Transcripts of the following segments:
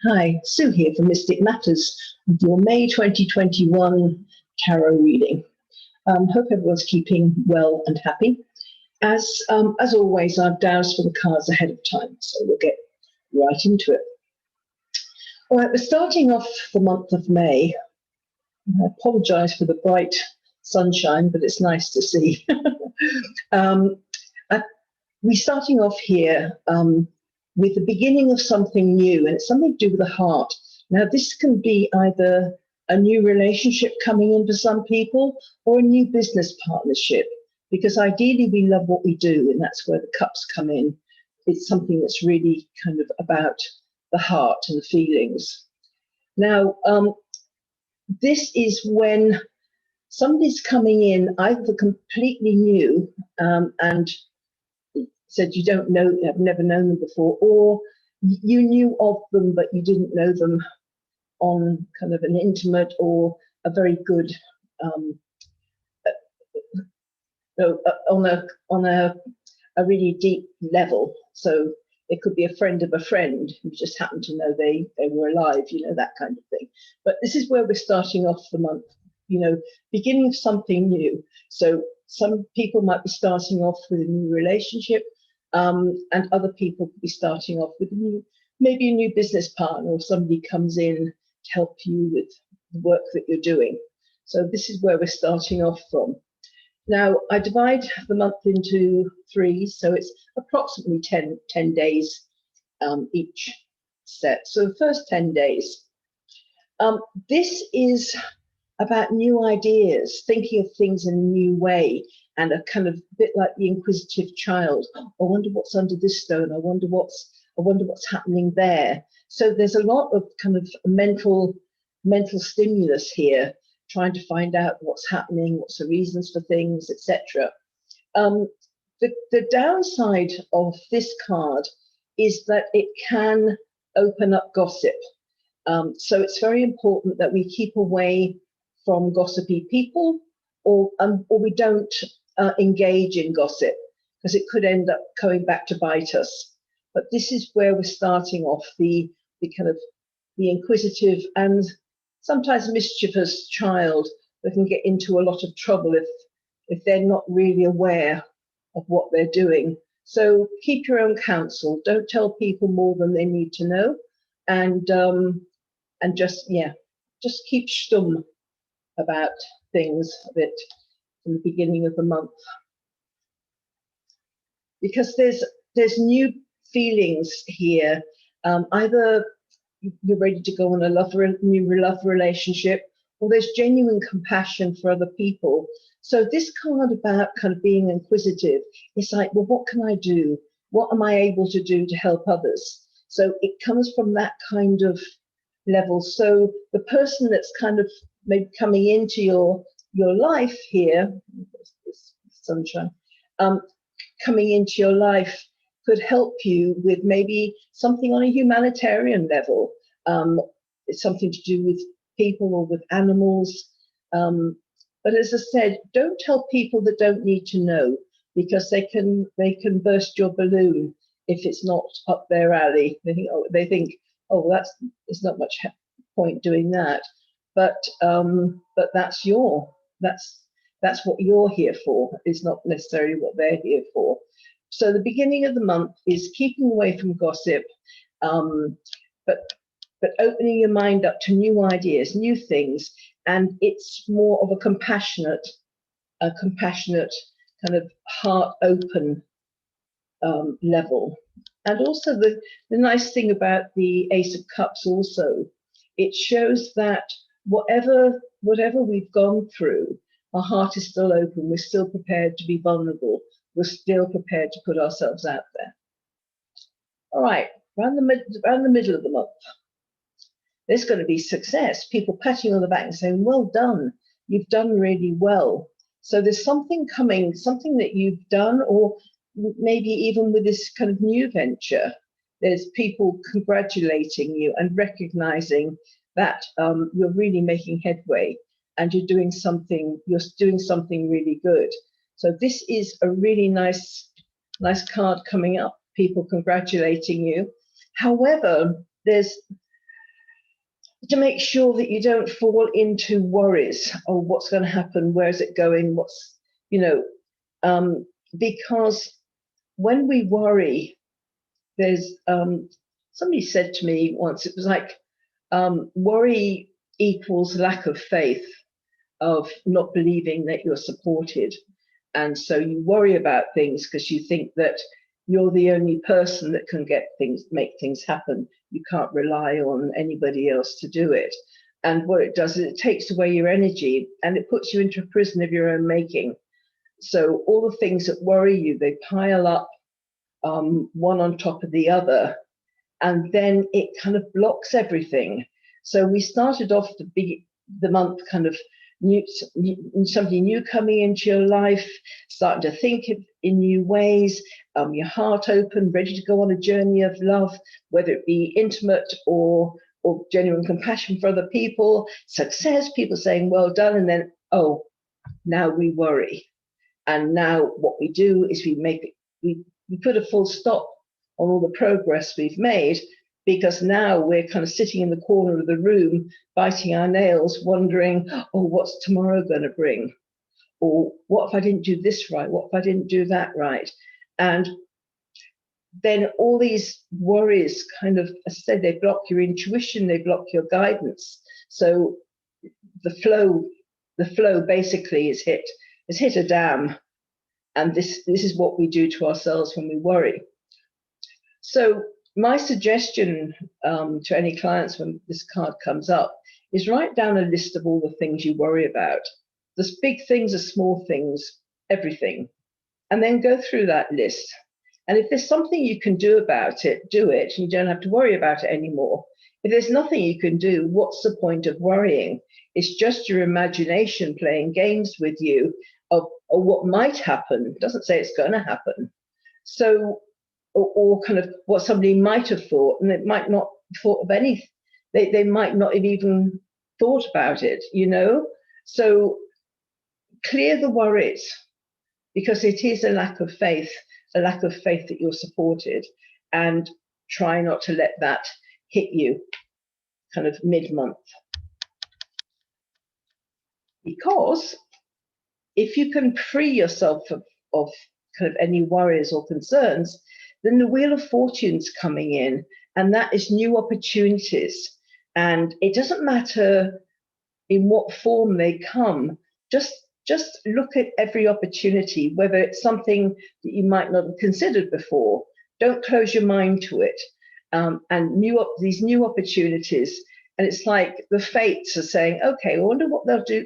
Hi, Sue here from Mystic Matters with your May 2021 tarot reading. Hope everyone's keeping well and happy. As always, I've dowsed for the cards ahead of time, so we'll get right into it. All right, we're starting off the month of May. I apologise for the bright sunshine, but it's nice to see. We're starting off here with the beginning of something new, and it's something to do with the heart. Now, this can be either a new relationship coming in for some people or a new business partnership, because ideally we love what we do, and that's where the cups come in. It's something that's really kind of about the heart and the feelings. Now, this is when somebody's coming in either completely new and said you don't know, have never known them before, or you knew of them but you didn't know them on kind of an intimate or a very good on a really deep level. So it could be a friend of a friend who just happened to know they were alive, that kind of thing. But this is where we're starting off the month, beginning of something new. So some people might be starting off with a new relationship, and other people could be starting off with maybe a new business partner, or somebody comes in to help you with the work that you're doing. So this is where we're starting off from. Now, I divide the month into threes, so it's approximately 10 days each set. So the first 10 days. This is about new ideas, thinking of things in a new way, and a kind of bit like the inquisitive child. I wonder what's under this stone. I wonder what's happening there. So there's a lot of kind of mental stimulus here, trying to find out what's happening, what's the reasons for things, etc. The downside of this card is that it can open up gossip. So it's very important that we keep away from gossipy people, or we don't engage in gossip, because it could end up coming back to bite us. But this is where we're starting off, the kind of the inquisitive and sometimes mischievous child that can get into a lot of trouble if they're not really aware of what they're doing. So keep your own counsel. Don't tell people more than they need to know, and just keep stum about things a bit from the beginning of the month, because there's new feelings here. Either you're ready to go on a new love relationship, or there's genuine compassion for other people. So this card about kind of being inquisitive, it's like, well, what can I do? What am I able to do to help others? So it comes from that kind of level. So the person that's kind of maybe coming into your life here, sunshine, coming into your life could help you with maybe something on a humanitarian level. It's something to do with people or with animals. But as I said, don't tell people that don't need to know, because they can burst your balloon if it's not up their alley. They think, there's not much point doing that. But that's what you're here for. It's not necessarily what they're here for. So the beginning of the month is keeping away from gossip, but opening your mind up to new ideas, new things, and it's more of a compassionate kind of heart open level. And also the nice thing about the Ace of Cups also, it shows that whatever we've gone through, our heart is still open. We're still prepared to be vulnerable. We're still prepared to put ourselves out there. All right, around the middle of the month, there's going to be success. People patting you on the back and saying, well done, you've done really well. So there's something coming, something that you've done, or maybe even with this kind of new venture, there's people congratulating you and recognizing that you're really making headway and you're doing something really good. So this is a really nice card coming up, people congratulating you. However, there's to make sure that you don't fall into worries. Oh, what's going to happen? Where's it going? What's, you know, because when we worry, there's somebody said to me once, it was like worry equals lack of faith, of not believing that you're supported. And so you worry about things because you think that you're the only person that can make things happen. You can't rely on anybody else to do it. And what it does is it takes away your energy and it puts you into a prison of your own making. So all the things that worry you, they pile up one on top of the other, and then it kind of blocks everything. So we started off the month kind of somebody new coming into your life, starting to think in new ways, your heart open, ready to go on a journey of love, whether it be intimate or genuine compassion for other people, success, people saying well done, and then, oh, now we worry. And now what we do is we put a full stop on all the progress we've made, because now we're kind of sitting in the corner of the room, biting our nails, wondering, oh, what's tomorrow going to bring? Or what if I didn't do this right? What if I didn't do that right? And then all these worries kind of, as I said, they block your intuition, they block your guidance. So the flow basically has hit a dam. And this is what we do to ourselves when we worry. So my suggestion to any clients when this card comes up is write down a list of all the things you worry about. There's big things, there's small things, everything. And then go through that list. And if there's something you can do about it, do it. You don't have to worry about it anymore. If there's nothing you can do, what's the point of worrying? It's just your imagination playing games with you of what might happen. It doesn't say it's going to happen. So, or kind of what somebody might have thought, and it might not have thought of anything. They might not have even thought about it, you know? So clear the worries, because it is a lack of faith that you're supported, and try not to let that hit you kind of mid-month. Because if you can free yourself of kind of any worries or concerns, then the Wheel of Fortune's coming in, and that is new opportunities. And it doesn't matter in what form they come, just look at every opportunity, whether it's something that you might not have considered before. Don't close your mind to it. And these new opportunities, and it's like the fates are saying, okay, I wonder what they'll do,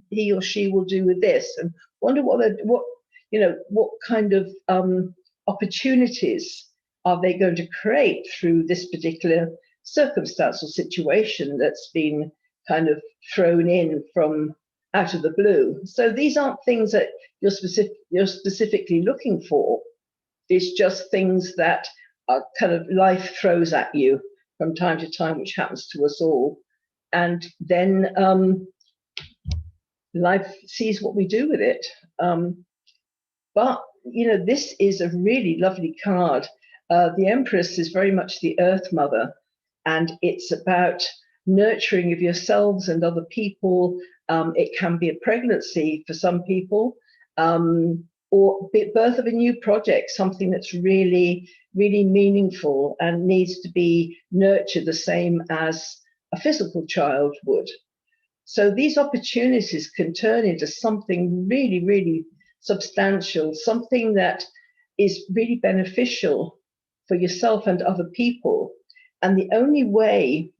he or she will do with this, and wonder what kind of opportunities are they going to create through this particular circumstance or situation that's been kind of thrown in from out of the blue. So these aren't things that you're specifically looking for. It's just things that are kind of life throws at you from time to time, which happens to us all. And then life sees what we do with it. But, you know, this is a really lovely card. The Empress is very much the Earth Mother, and it's about nurturing of yourselves and other people. It can be a pregnancy for some people, or birth of a new project, something that's really, really meaningful and needs to be nurtured the same as a physical child would. So these opportunities can turn into something really, really substantial, something that is really beneficial for yourself and other people. And the only way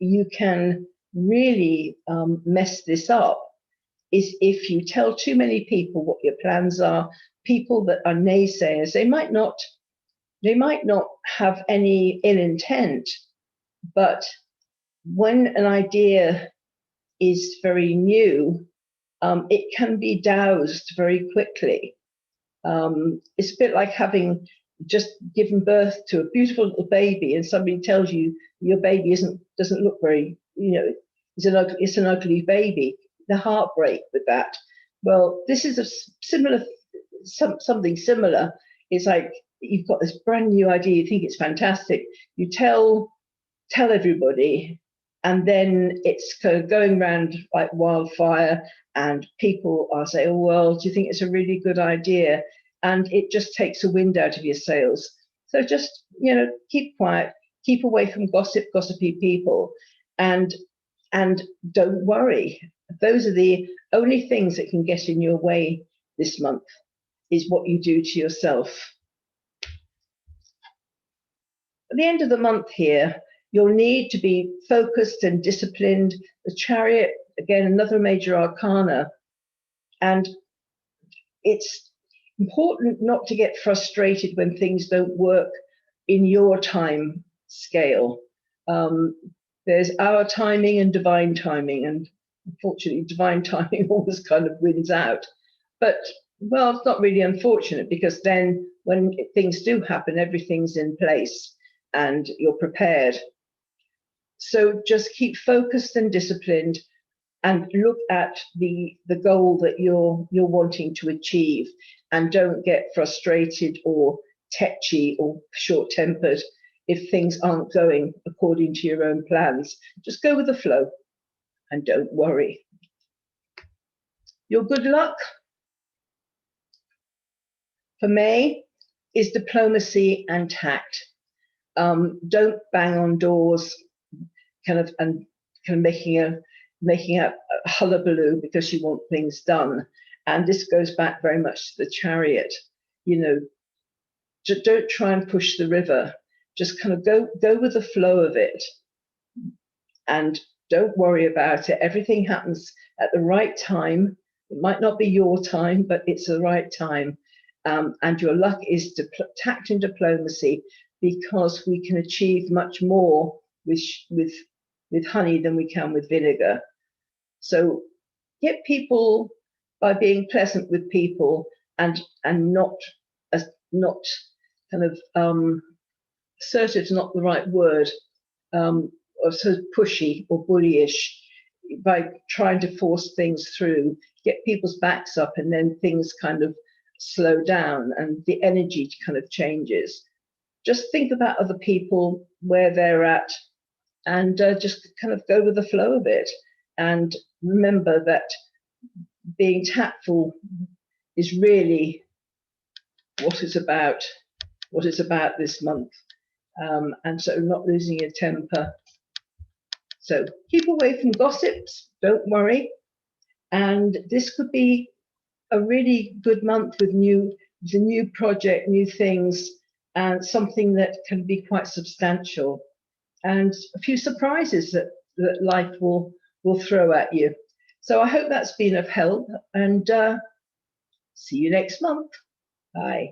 you can really mess this up is if you tell too many people what your plans are. People that are naysayers, they might not have any ill intent, but when an idea is very new, it can be doused very quickly. It's a bit like having just given birth to a beautiful little baby, and somebody tells you your baby doesn't look very, you know, it's an ugly baby. The heartbreak with that. Well, this is a similar, something similar. It's like you've got this brand new idea, you think it's fantastic, you tell everybody, and then it's kind of going around like wildfire, and people are saying, oh, well, do you think it's a really good idea? And it just takes a wind out of your sails. So just, keep quiet, keep away from gossipy people, and don't worry. Those are the only things that can get in your way this month, is what you do to yourself. At the end of the month here, you'll need to be focused and disciplined. The Chariot, again, another major arcana. And it's important not to get frustrated when things don't work in your time scale. There's our timing and divine timing, and unfortunately, divine timing always kind of wins out. But, well, it's not really unfortunate, because then when things do happen, everything's in place and you're prepared. So just keep focused and disciplined, and look at the goal that you're wanting to achieve, and don't get frustrated or tetchy or short-tempered if things aren't going according to your own plans. Just go with the flow and don't worry. Your good luck for May is diplomacy and tact. Don't bang on doors and making a hullabaloo because you want things done. And this goes back very much to the Chariot. Don't try and push the river. Just kind of go with the flow of it, and don't worry about it. Everything happens at the right time. It might not be your time, but it's the right time. And your luck is tact and diplomacy, because we can achieve much more with honey than we can with vinegar. So get people by being pleasant with people, and not kind of assertive is not the right word, or sort of pushy or bullyish, by trying to force things through. Get people's backs up, and then things kind of slow down and the energy kind of changes. Just think about other people, where they're at, and just kind of go with the flow of it. And remember that being tactful is really what it's about this month. And so not losing your temper. So keep away from gossips, don't worry. And this could be a really good month with a new project, new things, and something that can be quite substantial, and a few surprises that life will throw at you. So I hope that's been of help, and see you next month. Bye.